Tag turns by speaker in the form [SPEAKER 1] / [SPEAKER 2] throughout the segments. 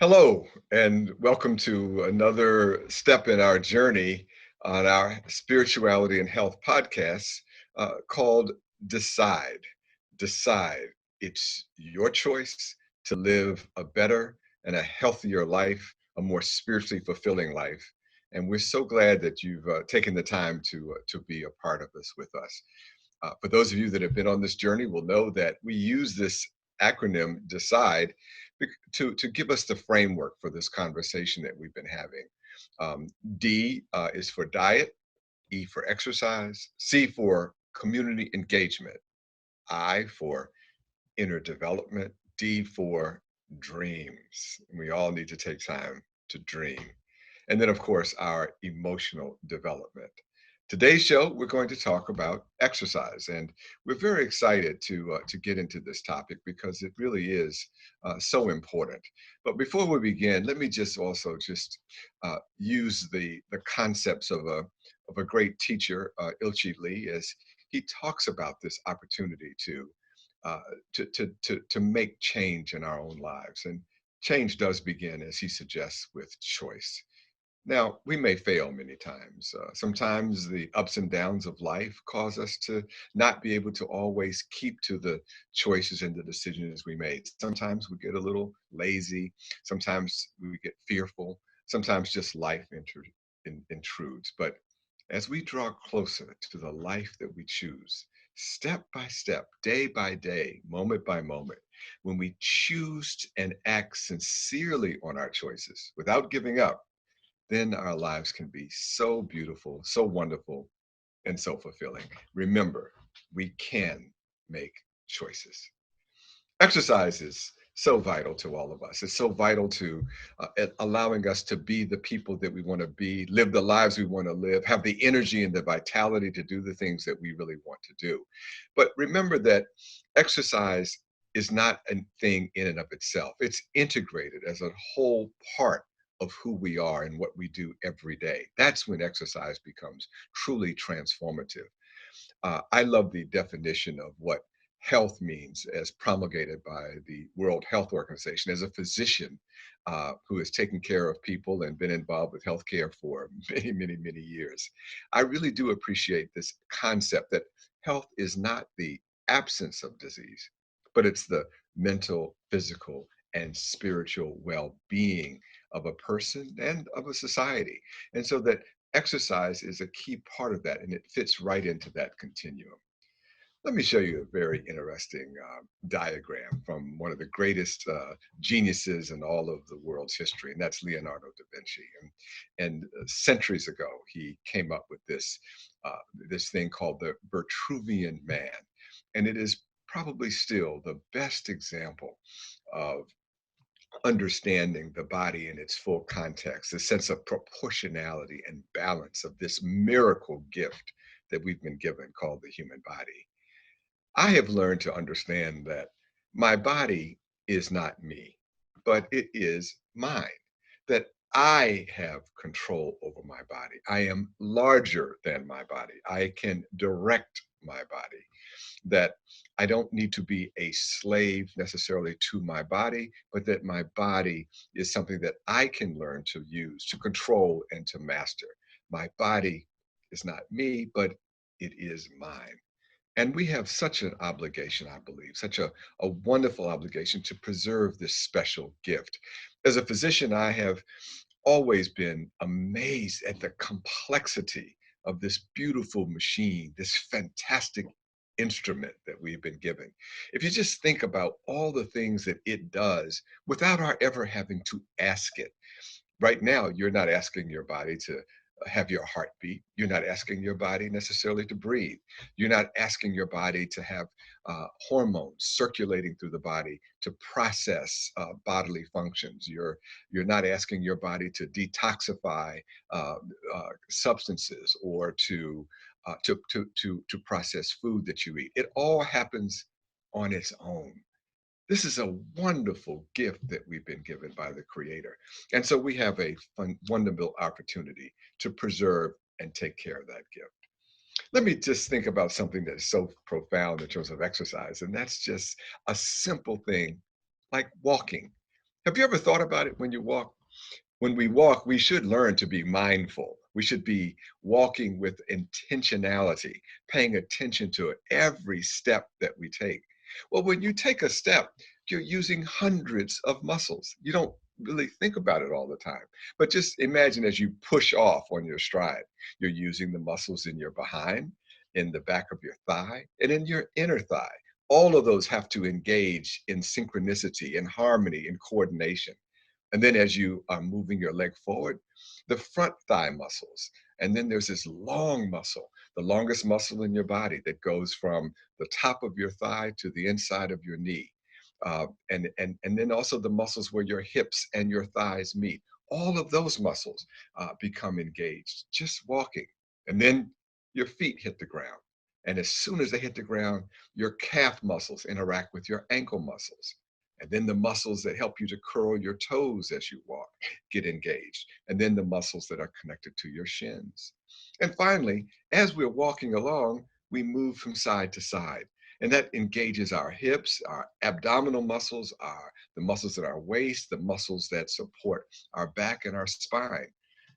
[SPEAKER 1] Hello, and welcome to another step in our journey on our spirituality and health podcast called Decide. Decide. It's your choice to live a better and a healthier life, a more spiritually fulfilling life. And we're so glad that you've taken the time to be a part of this with us. For those of you that have been on this journey will know that we use this acronym DECIDE to give us the framework for this conversation that we've been having. Um, D is for diet, E for exercise, C for community engagement, I for inner development, D for dreams. We all need to take time to dream. And then, of course, our emotional development. Today's show, we're going to talk about exercise, and we're very excited to get into this topic because it really is so important. But before we begin, let me just also just use the concepts of a great teacher, Ilchi Lee, as he talks about this opportunity uh, to make change in our own lives. And change does begin, as he suggests, with choice. Now, we may fail many times. Sometimes the ups and downs of life cause us to not be able to always keep to the choices and the decisions we made. Sometimes we get a little lazy. Sometimes we get fearful. Sometimes just life intrudes. But as we draw closer to the life that we choose, step by step, day by day, moment by moment, when we choose and act sincerely on our choices without giving up, then our lives can be so beautiful, so wonderful, and so fulfilling. Remember, we can make choices. Exercise is so vital to all of us. It's so vital to allowing us to be the people that we want to be, live the lives we want to live, have the energy and the vitality to do the things that we really want to do. But remember that exercise is not a thing in and of itself. It's integrated as a whole part of who we are and what we do every day. That's when exercise becomes truly transformative. I love the definition of what health means as promulgated by the World Health Organization. As a physician who has taken care of people and been involved with healthcare for many, many, many years, I really do appreciate this concept that health is not the absence of disease, but it's the mental, physical, and spiritual well-being of a person and of a society. And so that exercise is a key part of that, and it fits right into that continuum. Let me show you a very interesting diagram from one of the greatest geniuses in all of the world's history, and that's Leonardo da Vinci. And centuries ago, he came up with this thing called the Vitruvian Man, and it is probably still the best example of understanding the body in its full context, the sense of proportionality and balance of this miracle gift that we've been given called the human body. I have learned to understand that my body is not me, but it is mine, that I have control over my body. I am larger than my body. I can direct my body, that I don't need to be a slave necessarily to my body, but that my body is something that I can learn to use, to control, and to master. My body is not me, but it is mine. And we have such an obligation, I believe, such a wonderful obligation to preserve this special gift. As a physician, I have always been amazed at the complexity of this beautiful machine, this fantastic instrument that we've been given. If you just think about all the things that it does without our ever having to ask it. Right now, you're not asking your body to have your heart beat. You're not asking your body necessarily to breathe. You're not asking your body to have hormones circulating through the body to process bodily functions. You're not asking your body to detoxify substances or to process food that you eat. It all happens on its own. This is a wonderful gift that we've been given by the Creator. And so we have a wonderful opportunity to preserve and take care of that gift. Let me just think about something that is so profound in terms of exercise, and that's just a simple thing like walking. Have you ever thought about it when you walk? When we walk, we should learn to be mindful. We should be walking with intentionality, paying attention to every step that we take. Well, when you take a step, you're using hundreds of muscles. You don't really think about it all the time. But just imagine as you push off on your stride, you're using the muscles in your behind, in the back of your thigh, and in your inner thigh. All of those have to engage in synchronicity, in harmony, in coordination. And then as you are moving your leg forward, the front thigh muscles. And then there's this long muscle, the longest muscle in your body that goes from the top of your thigh to the inside of your knee. And then also the muscles where your hips and your thighs meet. All of those muscles become engaged just walking. And then your feet hit the ground. And as soon as they hit the ground, your calf muscles interact with your ankle muscles. And then the muscles that help you to curl your toes as you walk get engaged. And then the muscles that are connected to your shins. And finally, as we're walking along, we move from side to side. And that engages our hips, our abdominal muscles, the muscles in our waist, the muscles that support our back and our spine.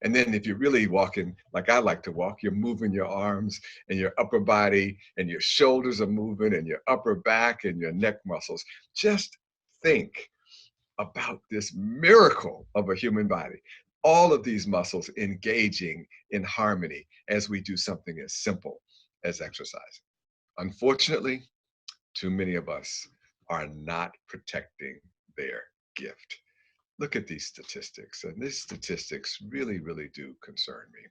[SPEAKER 1] And then if you're really walking like I like to walk, you're moving your arms and your upper body, and your shoulders are moving, and your upper back and your neck muscles. Just think about this miracle of a human body. All of these muscles engaging in harmony as we do something as simple as exercise. Unfortunately, too many of us are not protecting their gift. Look at these statistics, and these statistics really, really do concern me.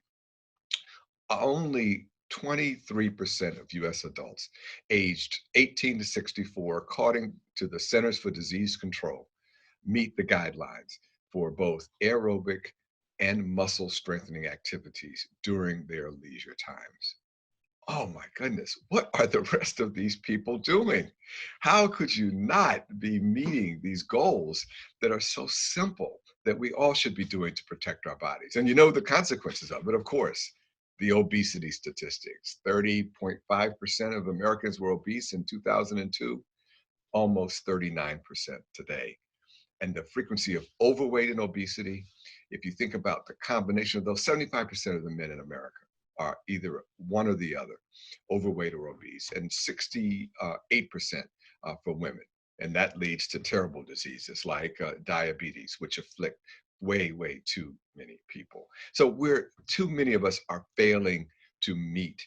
[SPEAKER 1] Only 23% of US adults aged 18 to 64, according to the Centers for Disease Control, meet the guidelines for both aerobic and muscle strengthening activities during their leisure times. Oh my goodness, what are the rest of these people doing? How could you not be meeting these goals that are so simple that we all should be doing to protect our bodies? And you know the consequences of it, of course. The obesity statistics, 30.5% of Americans were obese in 2002, almost 39% today. And the frequency of overweight and obesity, if you think about the combination of those, 75% of the men in America are either one or the other, overweight or obese, and 68% for women. And that leads to terrible diseases like diabetes, which afflict way, way too many people. So too many of us are failing to meet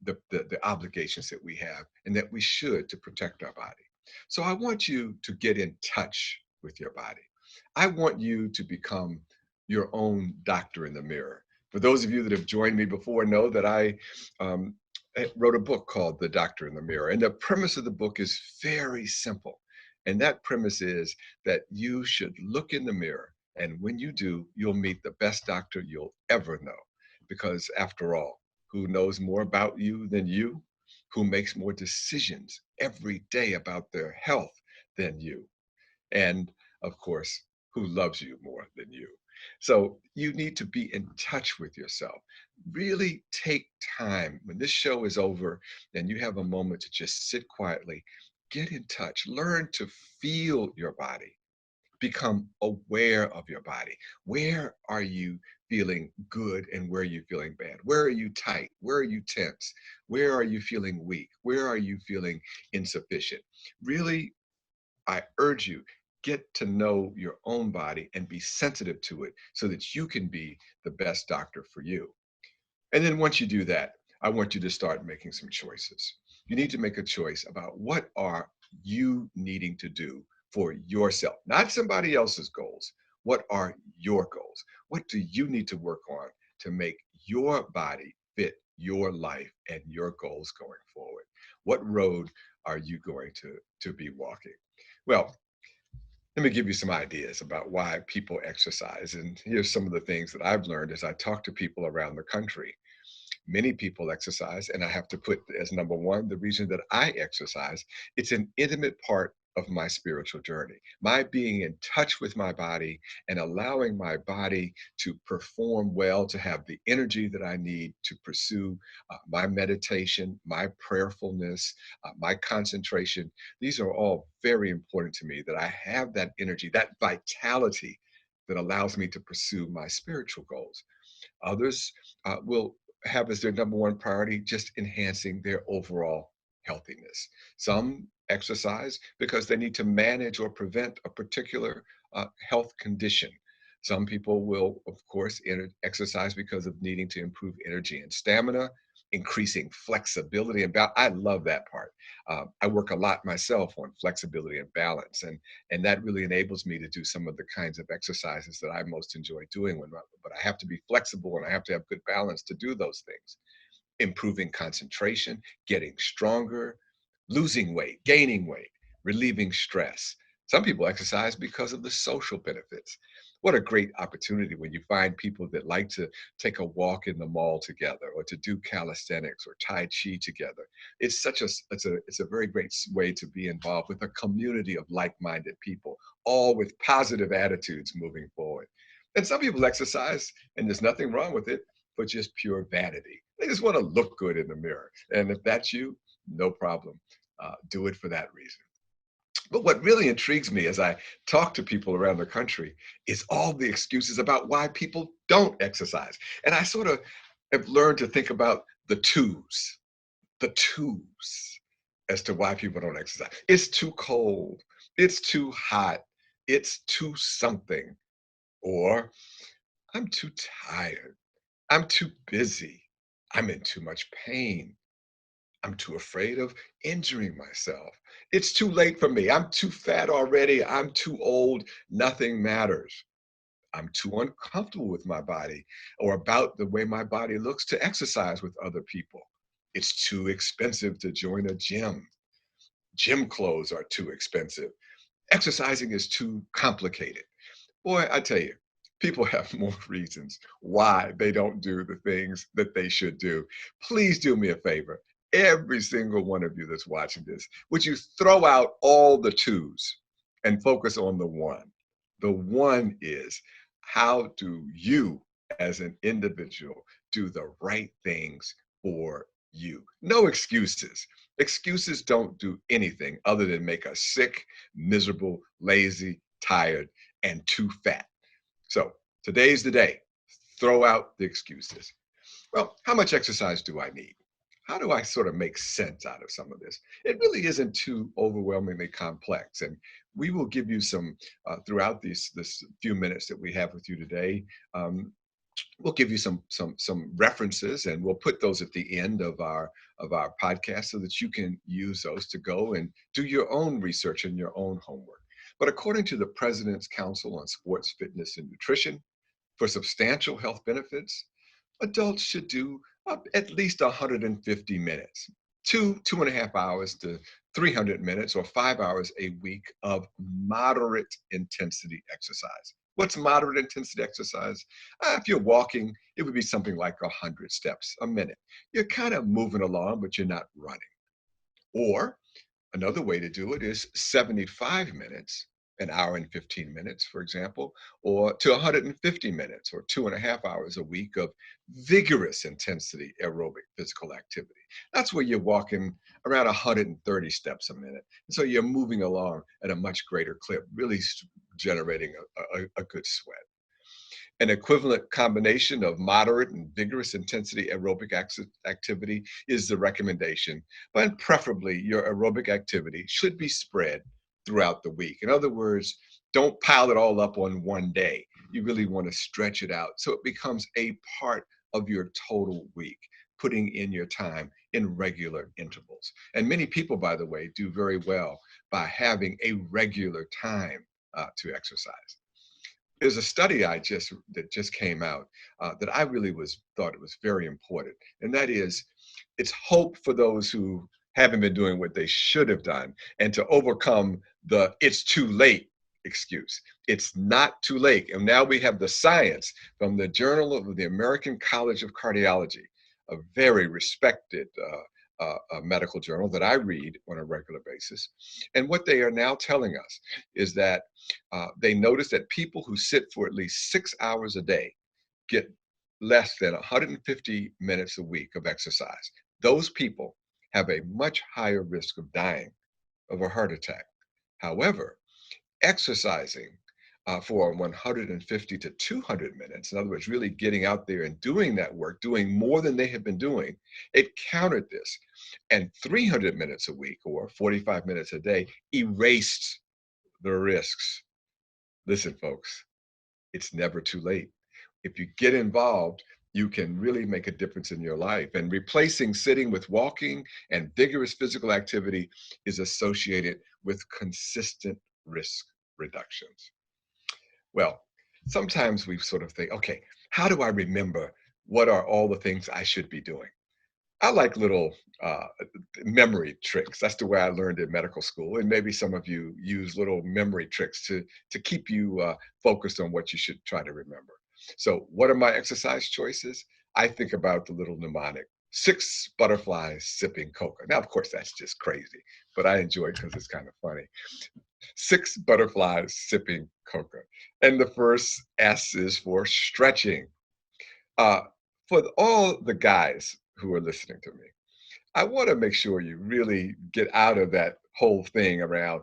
[SPEAKER 1] the obligations that we have and that we should to protect our body. So I want you to get in touch with your body. I want you to become your own doctor in the mirror. For those of you that have joined me before know that um, I wrote a book called The Doctor in the Mirror. And the premise of the book is very simple. And that premise is that you should look in the mirror. And when you do, you'll meet the best doctor you'll ever know. Because after all, who knows more about you than you? Who makes more decisions every day about their health than you? And of course, who loves you more than you? So you need to be in touch with yourself. Really take time when this show is over and you have a moment to just sit quietly, get in touch, learn to feel your body, become aware of your body. Where are you feeling good and where are you feeling bad? Where are you tight? Where are you tense? Where are you feeling weak? Where are you feeling insufficient? Really, I urge you, get to know your own body and be sensitive to it so that you can be the best doctor for you. And then once you do that, I want you to start making some choices. You need to make a choice about what are you needing to do for yourself, not somebody else's goals. What are your goals? What do you need to work on to make your body fit your life and your goals going forward? What road are you going to be walking? Well, let me give you some ideas about why people exercise. And here's some of the things that I've learned as I talk to people around the country. Many people exercise, and I have to put as number one, the reason that I exercise, it's an intimate part of my spiritual journey. My being in touch with my body and allowing my body to perform well, to have the energy that I need to pursue my meditation, my prayerfulness, my concentration. These are all very important to me, that I have that energy, that vitality that allows me to pursue my spiritual goals. Others will have as their number one priority just enhancing their overall healthiness. Some exercise because they need to manage or prevent a particular health condition. Some people will, of course, exercise because of needing to improve energy and stamina, increasing flexibility and balance. I love that part. I work a lot myself on flexibility and balance, and that really enables me to do some of the kinds of exercises that I most enjoy doing. But I have to be flexible and I have to have good balance to do those things. Improving concentration, getting stronger, losing weight, gaining weight, relieving stress. Some people exercise because of the social benefits. What a great opportunity when you find people that like to take a walk in the mall together, or to do calisthenics or Tai Chi together. It's a very great way to be involved with a community of like-minded people, all with positive attitudes moving forward. And some people exercise, and there's nothing wrong with it, for just pure vanity. They just want to look good in the mirror. And if that's you, no problem. Do it for that reason. But what really intrigues me as I talk to people around the country is all the excuses about why people don't exercise. And I sort of have learned to think about the twos as to why people don't exercise. It's too cold. It's too hot. It's too something. Or I'm too tired. I'm too busy. I'm in too much pain. I'm too afraid of injuring myself. It's too late for me. I'm too fat already. I'm too old. Nothing matters. I'm too uncomfortable with my body or about the way my body looks to exercise with other people. It's too expensive to join a gym. Gym clothes are too expensive. Exercising is too complicated. Boy, I tell you, people have more reasons why they don't do the things that they should do. Please do me a favor. Every single one of you that's watching this, would you throw out all the twos and focus on the one? The one is, how do you as an individual do the right things for you? No excuses. Excuses don't do anything other than make us sick, miserable, lazy, tired, and too fat. So today's the day. Throw out the excuses. Well, how much exercise do I need? How do I sort of make sense out of some of this? It really isn't too overwhelmingly complex. And we will give you some, throughout this few minutes that we have with you today, we'll give you some references, and we'll put those at the end of our podcast so that you can use those to go and do your own research and your own homework. But according to the President's Council on Sports, Fitness, and Nutrition, for substantial health benefits, adults should do at least 150 minutes, 2.5 hours to 300 minutes, or 5 hours a week of moderate intensity exercise. What's moderate intensity exercise? If you're walking, it would be something like 100 steps a minute. You're kind of moving along, but you're not running. Or another way to do it is 75 minutes, an hour and 15 minutes, for example, or to 150 minutes, or 2.5 hours a week of vigorous intensity aerobic physical activity. That's where you're walking around 130 steps a minute. And so you're moving along at a much greater clip, really generating a good sweat. An equivalent combination of moderate and vigorous intensity aerobic activity is the recommendation, but preferably your aerobic activity should be spread throughout the week. In other words, don't pile it all up on one day. You really want to stretch it out so it becomes a part of your total week, putting in your time in regular intervals. And many people, by the way, do very well by having a regular time to exercise. There's a study that just came out that I really thought it was very important, and that is, it's hope for those who haven't been doing what they should have done, and to overcome the "it's too late" excuse. It's not too late, and now we have the science from the Journal of the American College of Cardiology, a very respected a medical journal that I read on a regular basis. And what they are now telling us is that they notice that people who sit for at least 6 hours a day get less than 150 minutes a week of exercise. Those people have a much higher risk of dying of a heart attack. However, exercising for 150 to 200 minutes, in other words, really getting out there and doing that work, doing more than they have been doing, it countered this. And 300 minutes a week or 45 minutes a day erased the risks. Listen, folks, it's never too late. If you get involved, you can really make a difference in your life. And replacing sitting with walking and vigorous physical activity is associated with consistent risk reductions. Well, sometimes we sort of think, okay, how do I remember what are all the things I should be doing? I like little memory tricks. That's the way I learned in medical school. And maybe some of you use little memory tricks to keep you focused on what you should try to remember. So, what are my exercise choices? I think about the little mnemonic: 6 butterflies sipping coca. Now, of course, that's just crazy, but I enjoy it because it's kind of funny. 6 butterflies sipping coca. And the first S is for stretching. Uh, for all the guys who are listening to me, I want to make sure you really get out of that whole thing around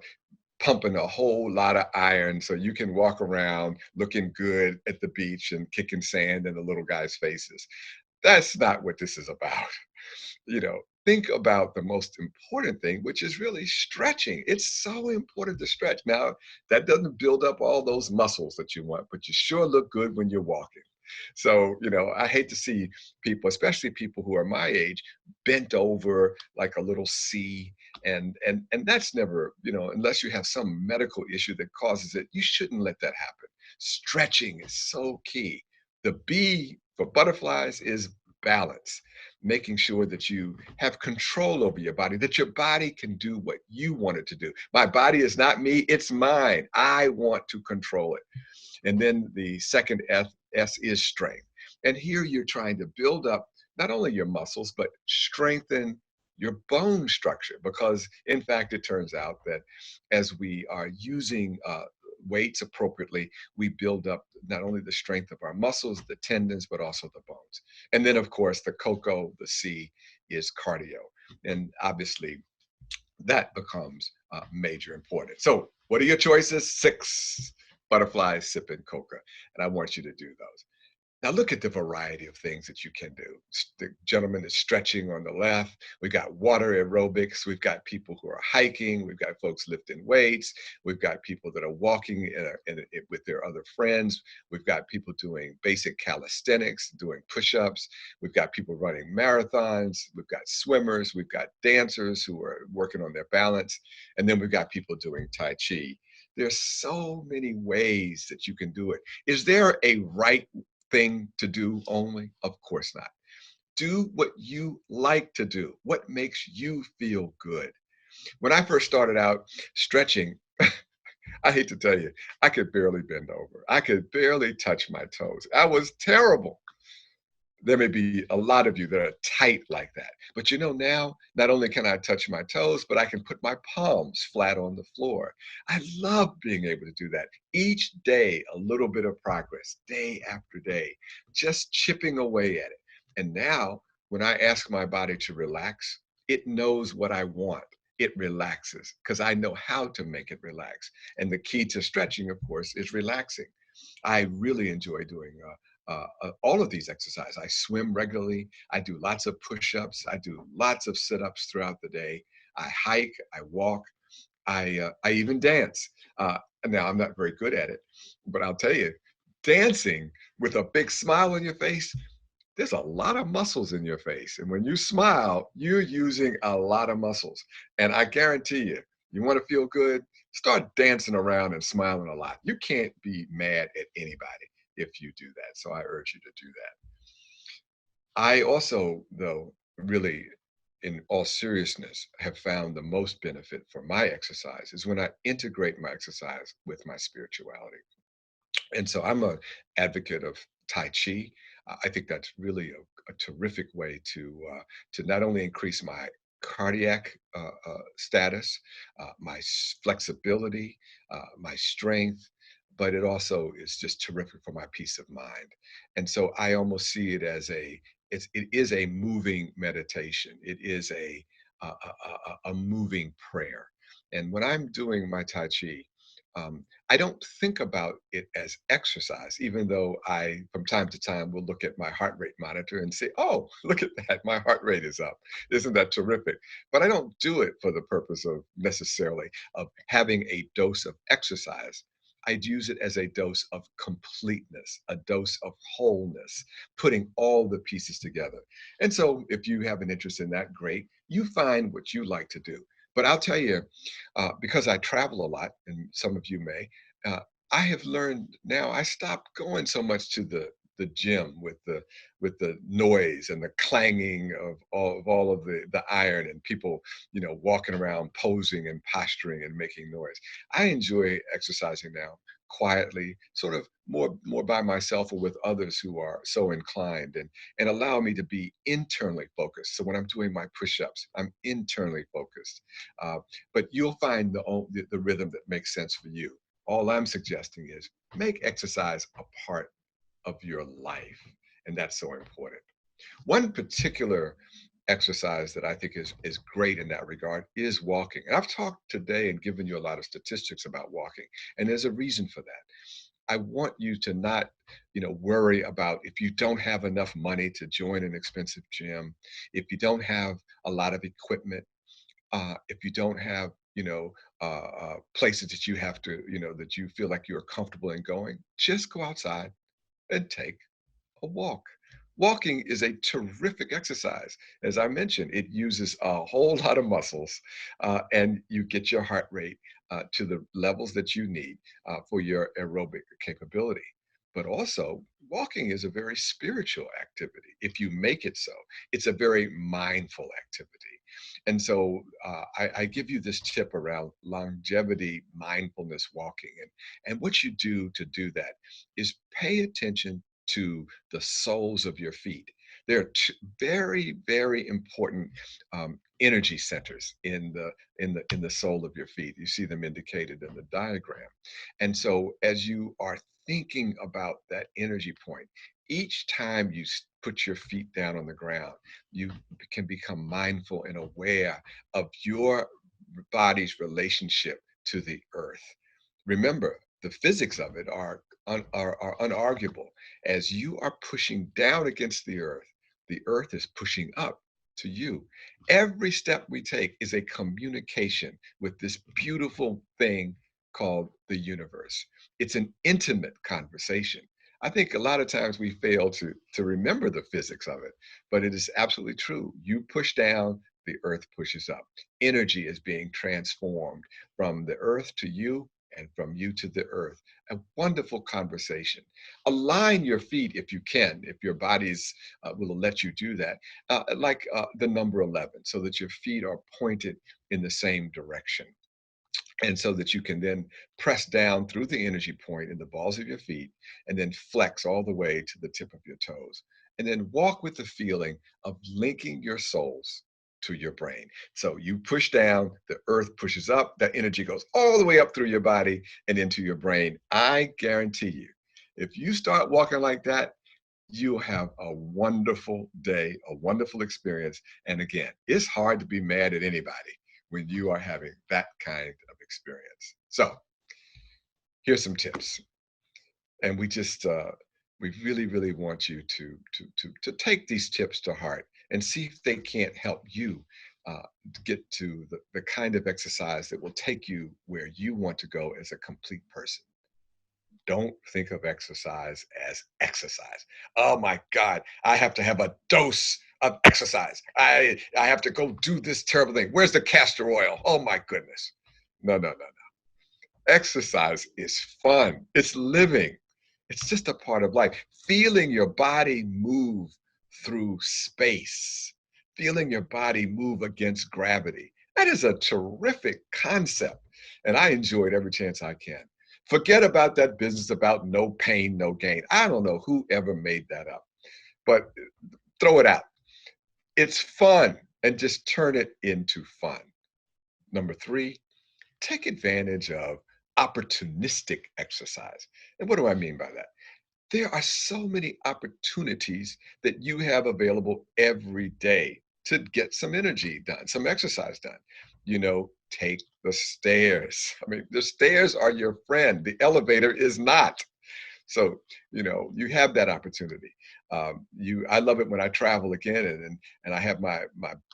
[SPEAKER 1] pumping a whole lot of iron so you can walk around looking good at the beach and kicking sand in the little guys' faces. That's not what this is about. Think about the most important thing, which is really stretching. It's so important to stretch. Now, that doesn't build up all those muscles that you want, but you sure look good when you're walking. So, I hate to see people, especially people who are my age, bent over like a little C. And that's never, unless you have some medical issue that causes it, you shouldn't let that happen. Stretching is so key. The B for butterflies is balance, making sure that you have control over your body, that your body can do what you want it to do. My body is not me, it's mine. I want to control it. And then the second S is strength. And here you're trying to build up not only your muscles, but strengthen your bone structure. Because, in fact, it turns out that as we are using weights appropriately, we build up not only the strength of our muscles, the tendons, but also the bones. And then, of course, the cocoa, the C, is cardio. And obviously, that becomes major important. So, what are your choices? 6 butterflies sipping coca. And I want you to do those. Now look at the variety of things that you can do. The gentleman is stretching on the left. We've got water aerobics. We've got people who are hiking. We've got folks lifting weights. We've got people that are walking with their other friends. We've got people doing basic calisthenics, doing push-ups. We've got people running marathons. We've got swimmers. We've got dancers who are working on their balance. And then we've got people doing Tai Chi. There's so many ways that you can do it. Is there a right thing to do only? Of course not. Do what you like to do, what makes you feel good. When I first started out stretching, I hate to tell you, I could barely bend over. I could barely touch my toes. I was terrible. There may be a lot of you that are tight like that. But now, not only can I touch my toes, but I can put my palms flat on the floor. I love being able to do that. Each day, a little bit of progress, day after day, just chipping away at it. And now, when I ask my body to relax, it knows what I want. It relaxes because I know how to make it relax. And the key to stretching, of course, is relaxing. I really enjoy doing all of these exercises. I swim regularly. I do lots of push-ups. I do lots of sit-ups throughout the day. I hike. I walk. I even dance. Now I'm not very good at it, but I'll tell you, dancing with a big smile on your face, there's a lot of muscles in your face, and when you smile, you're using a lot of muscles. And I guarantee you, you want to feel good, start dancing around and smiling a lot. You can't be mad at anybody if you do that. So I urge you to do that. I also, though, really, in all seriousness, have found the most benefit for my exercise is when I integrate my exercise with my spirituality. And so I'm a advocate of Tai Chi. I think that's really a terrific way to not only increase my cardiac status, flexibility, my strength, but it also is just terrific for my peace of mind. And so I almost see it as it is a moving meditation. It is a moving prayer. And when I'm doing my Tai Chi, I don't think about it as exercise, even though I, from time to time, will look at my heart rate monitor and say, oh, look at that, my heart rate is up. Isn't that terrific? But I don't do it for the purpose of necessarily of having a dose of exercise. I'd use it as a dose of completeness, a dose of wholeness, putting all the pieces together. And so if you have an interest in that, great. You find what you like to do. But I'll tell you, because I travel a lot, and some of you may, uh, I have learned now. I stopped going so much to the gym with the noise and the clanging of all of the iron and people, walking around posing and posturing and making noise. I enjoy exercising now quietly, sort of more by myself or with others who are so inclined, and allow me to be internally focused. So when I'm doing my push-ups, I'm internally focused. Uh, but you'll find the rhythm that makes sense for you. All I'm suggesting is make exercise a part of your life, and that's so important. One particular exercise that I think is great in that regard is walking. And I've talked today and given you a lot of statistics about walking, and there's a reason for that. I want you to not, worry about if you don't have enough money to join an expensive gym, if you don't have a lot of equipment, if you don't have, places that you have to, that you feel like you're comfortable in going, just go outside and take a walk. Walking is a terrific exercise. As I mentioned, it uses a whole lot of muscles, and you get your heart rate to the levels that you need for your aerobic capability. But also, walking is a very spiritual activity. If you make it so, it's a very mindful activity. And so I give you this tip around longevity mindfulness walking. And what you do to do that is pay attention to the soles of your feet. There are very, very important energy centers in the sole of your feet. You see them indicated in the diagram. And so, as you are thinking about that energy point, each time you put your feet down on the ground, you can become mindful and aware of your body's relationship to the earth. Remember, the physics of it are unarguable. As you are pushing down against the earth is pushing up to you. Every step we take is a communication with this beautiful thing called the universe. It's an intimate conversation. I think a lot of times we fail to remember the physics of it, but it is absolutely true. You push down, the earth pushes up. Energy is being transformed from the earth to you and from you to the earth. A wonderful conversation. Align your feet if you can, if your body's will let you do that, like the number 11, so that your feet are pointed in the same direction. And so that you can then press down through the energy point in the balls of your feet and then flex all the way to the tip of your toes. And then walk with the feeling of linking your soles to your brain. So you push down, the earth pushes up, that energy goes all the way up through your body and into your brain. I guarantee you, if you start walking like that, you'll have a wonderful day, a wonderful experience. And again, it's hard to be mad at anybody when you are having that kind of experience. So here's some tips. And we really, really want you to take these tips to heart and see if they can't help you get to the kind of exercise that will take you where you want to go as a complete person. Don't think of exercise as exercise. Oh my God, I have to have a dose of exercise. I have to go do this terrible thing. Where's the castor oil? Oh my goodness. No, no, no, no. Exercise is fun. It's living. It's just a part of life. Feeling your body move through space, feeling your body move against gravity. That is a terrific concept. And I enjoy it every chance I can. Forget about that business about no pain, no gain. I don't know who ever made that up, but throw it out. It's fun. and just turn it into fun. Number three, take advantage of opportunistic exercise. And what do I mean by that? There are so many opportunities that you have available every day to get some energy done, some exercise done. Take the stairs. I mean, the stairs are your friend. The elevator is not. So, you have that opportunity. I love it when I travel again and I have my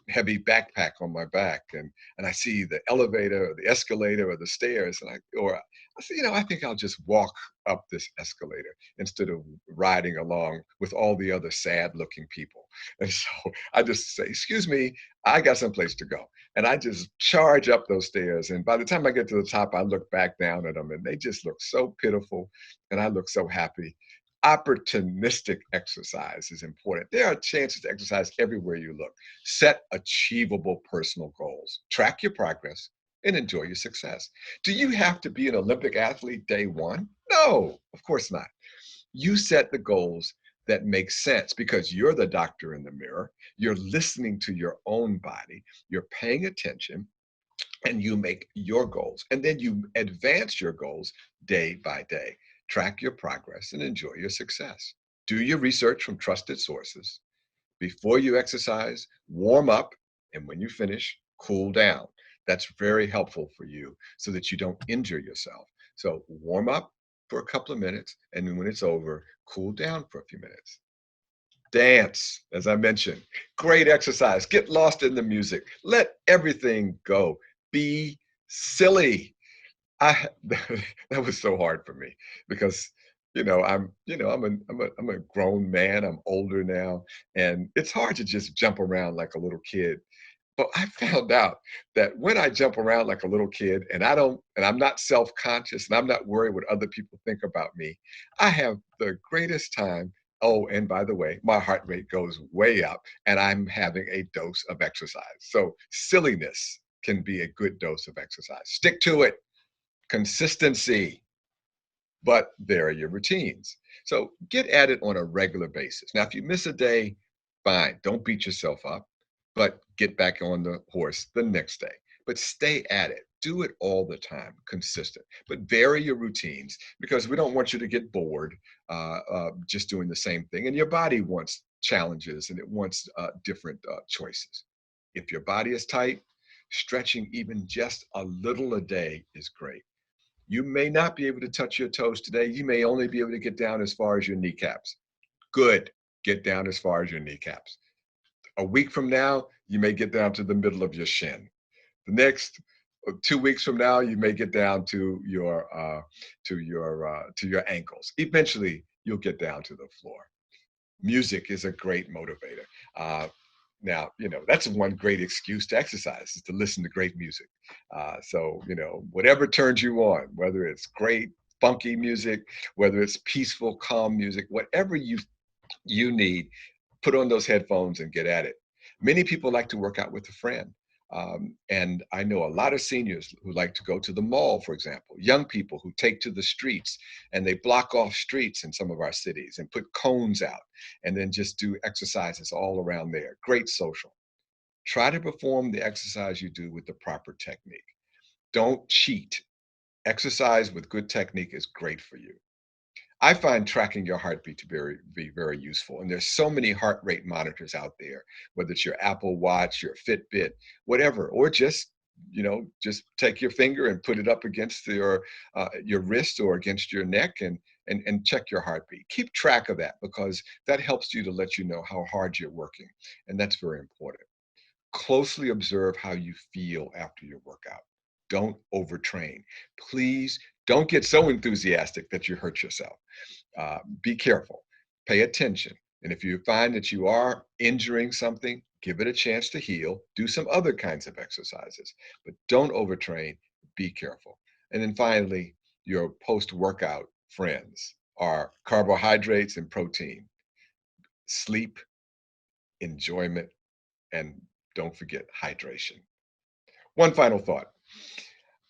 [SPEAKER 1] heavy backpack on my back and I see the elevator or the escalator or the stairs I say, I think I'll just walk up this escalator instead of riding along with all the other sad looking people. And so I just say, excuse me, I got someplace to go. And I just charge up those stairs. And by the time I get to the top, I look back down at them and they just look so pitiful and I look so happy. Opportunistic exercise is important. There are chances to exercise everywhere you look. Set achievable personal goals, track your progress, and enjoy your success. Do you have to be an Olympic athlete day one? No, of course not. You set the goals that make sense because you're the doctor in the mirror. You're listening to your own body. You're paying attention and you make your goals. And then you advance your goals day by day. Track your progress and enjoy your success. Do your research from trusted sources. Before you exercise, warm up. And when you finish, cool down. That's very helpful for you so that you don't injure yourself. So warm up for a couple of minutes. And then when it's over, cool down for a few minutes. Dance, as I mentioned, great exercise. Get lost in the music. Let everything go. Be silly. I that was so hard for me because I'm a grown man. I'm older now, and it's hard to just jump around like a little kid. But I found out that when I jump around like a little kid and I'm not self-conscious and I'm not worried what other people think about me, I have the greatest time. Oh, and by the way, my heart rate goes way up and I'm having a dose of exercise. So silliness can be a good dose of exercise. Stick to it. Consistency, but there are your routines. So get at it on a regular basis. Now, if you miss a day, fine, don't beat yourself up, but get back on the horse the next day. But stay at it. Do it all the time, consistent. But vary your routines because we don't want you to get bored just doing the same thing. And your body wants challenges and it wants different choices. If your body is tight, stretching even just a little a day is great. You may not be able to touch your toes today. You may only be able to get down as far as your kneecaps. Good. Get down as far as your kneecaps. A week from now, you may get down to the middle of your shin. The next 2 weeks from now, you may get down to your ankles. Eventually, you'll get down to the floor. Music is a great motivator. Now, that's one great excuse to exercise is to listen to great music. So, whatever turns you on, whether it's great, funky music, whether it's peaceful, calm music, whatever you need, put on those headphones and get at it. Many people like to work out with a friend. And I know a lot of seniors who like to go to the mall, for example, young people who take to the streets and they block off streets in some of our cities and put cones out and then just do exercises all around there. Great social. Try to perform the exercise you do with the proper technique. Don't cheat. Exercise with good technique is great for you. I find tracking your heartbeat to be very useful. And there's so many heart rate monitors out there, whether it's your Apple Watch, your Fitbit, whatever, or just take your finger and put it up against your wrist or against your neck and check your heartbeat. Keep track of that because that helps you to let you know how hard you're working. And that's very important. Closely observe how you feel after your workout. Don't overtrain. Please don't get so enthusiastic that you hurt yourself. Be careful, pay attention. And if you find that you are injuring something, give it a chance to heal. Do some other kinds of exercises, but don't overtrain. Be careful. And then finally, your post workout friends are carbohydrates and protein, sleep, enjoyment, and don't forget hydration. One final thought.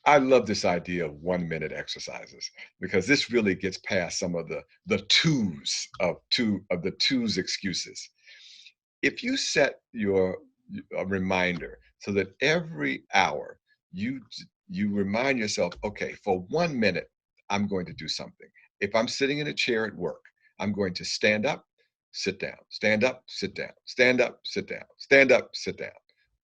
[SPEAKER 1] I love this idea of 1 minute exercises because this really gets past some of the twos of the twos excuses. If you set your a reminder, so that every hour you remind yourself, okay, for 1 minute, I'm going to do something. If I'm sitting in a chair at work, I'm going to stand up, sit down, stand up, sit down, stand up, sit down, stand up, sit down.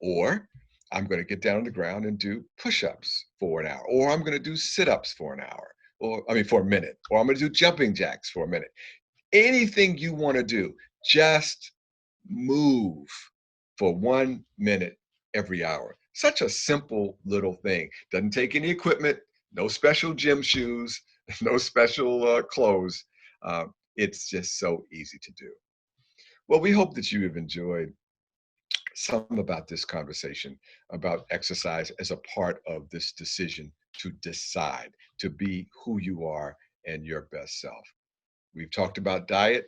[SPEAKER 1] Or I'm going to get down on the ground and do push-ups for an hour, or I'm going to do sit-ups for an hour, or I mean for a minute, or I'm going to do jumping jacks for a minute. Anything you want to do, just move for 1 minute every hour. Such a simple little thing. Doesn't take any equipment, no special gym shoes, no special clothes. Uh, it's just so easy to do. Well, we hope that you have enjoyed some about this conversation about exercise as a part of this decision to decide to be who you are and your best self. We've talked about diet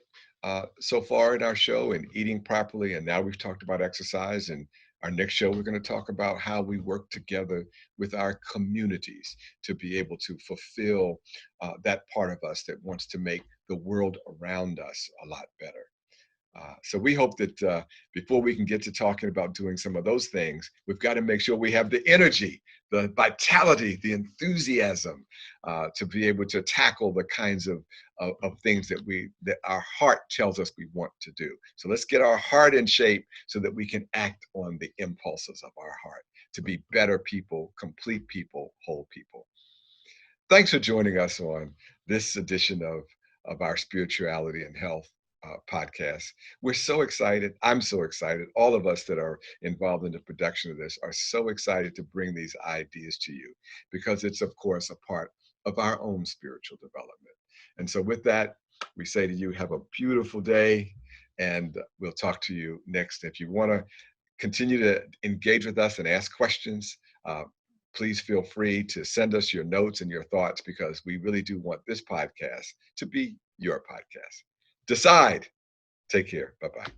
[SPEAKER 1] so far in our show and eating properly, and now we've talked about exercise. And our next show, we're going to talk about how we work together with our communities to be able to fulfill that part of us that wants to make the world around us a lot better. So we hope that before we can get to talking about doing some of those things, we've got to make sure we have the energy, the vitality, the enthusiasm to be able to tackle the kinds of things that our heart tells us we want to do. So let's get our heart in shape so that we can act on the impulses of our heart to be better people, complete people, whole people. Thanks for joining us on this edition of our Spirituality and Health podcast. We're so excited. I'm so excited. All of us that are involved in the production of this are so excited to bring these ideas to you because it's, of course, a part of our own spiritual development. And so, with that, we say to you, have a beautiful day, and we'll talk to you next. If you want to continue to engage with us and ask questions, please feel free to send us your notes and your thoughts because we really do want this podcast to be your podcast. Decide. Take care. Bye bye.